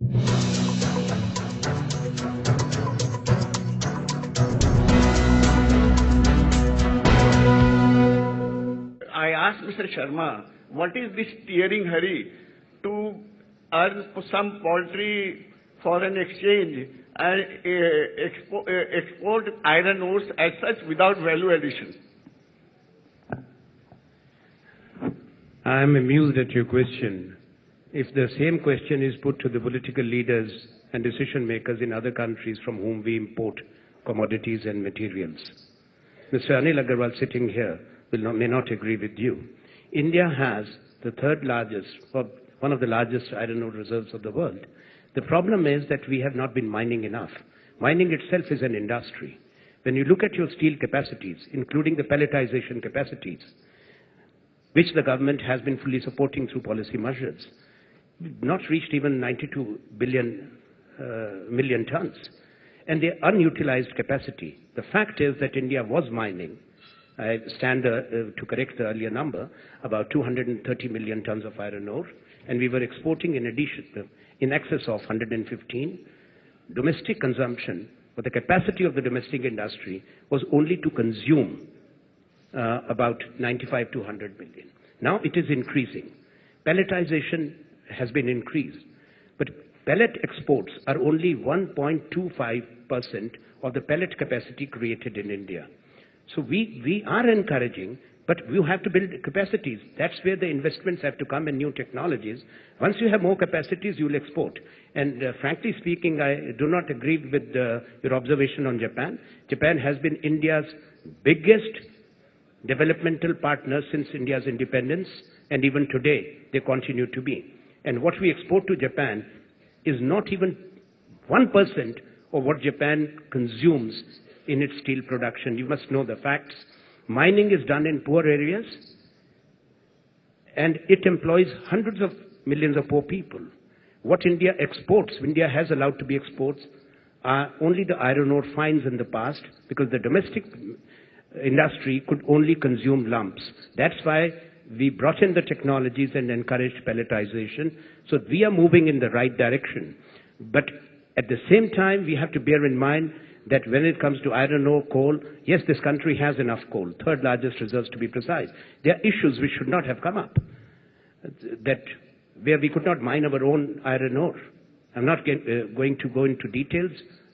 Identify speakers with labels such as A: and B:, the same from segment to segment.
A: I asked Mr. Sharma, what is this tearing hurry to earn some paltry foreign exchange and export iron ores as such without value addition?
B: I am amused at your question. If the same question is put to the political leaders and decision makers in other countries from whom we import commodities and materials. Mr. Anil Agarwal sitting here may not agree with you. India has the third largest, or one of the largest iron ore reserves of the world. The problem is that we have not been mining enough. Mining itself is an industry. When you look at your steel capacities, including the pelletization capacities, which the government has been fully supporting through policy measures, not reached even 92 million tons. And the unutilized capacity. The fact is that India was mining, I stand to correct the earlier number, about 230 million tons of iron ore, and we were exporting in addition, in excess of 115. Domestic consumption, but the capacity of the domestic industry was only to consume about 95 to 100 million. Now it is increasing. Pelletization has been increased, but pellet exports are only 1.25% of the pellet capacity created in India. So we are encouraging, but you have to build capacities. That's where the investments have to come in new technologies. Once you have more capacities, you will export. And frankly speaking, I do not agree with your observation on Japan. Japan has been India's biggest developmental partner since India's independence, and even today they continue to be. And what we export to Japan is not even 1% of what Japan consumes in its steel production. You must know the facts. Mining is done in poor areas, and it employs hundreds of millions of poor people. What India exports, India has allowed to be exports, are only the iron ore fines in the past, because the domestic industry could only consume lumps. That's why we brought in the technologies and encouraged pelletization. So we are moving in the right direction. But at the same time, we have to bear in mind that when it comes to iron ore, coal, yes, this country has enough coal, third largest reserves to be precise. There are issues which should not have come up, that where we could not mine our own iron ore. I'm not going to go into details.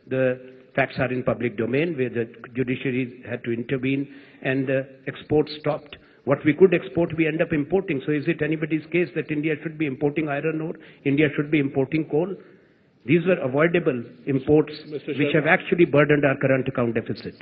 B: The facts are in public domain, where the judiciary had to intervene and exports stopped. What we could export, we end up importing. So is it anybody's case that India should be importing iron ore? India should be importing coal? These were avoidable imports which have actually burdened our current account deficit.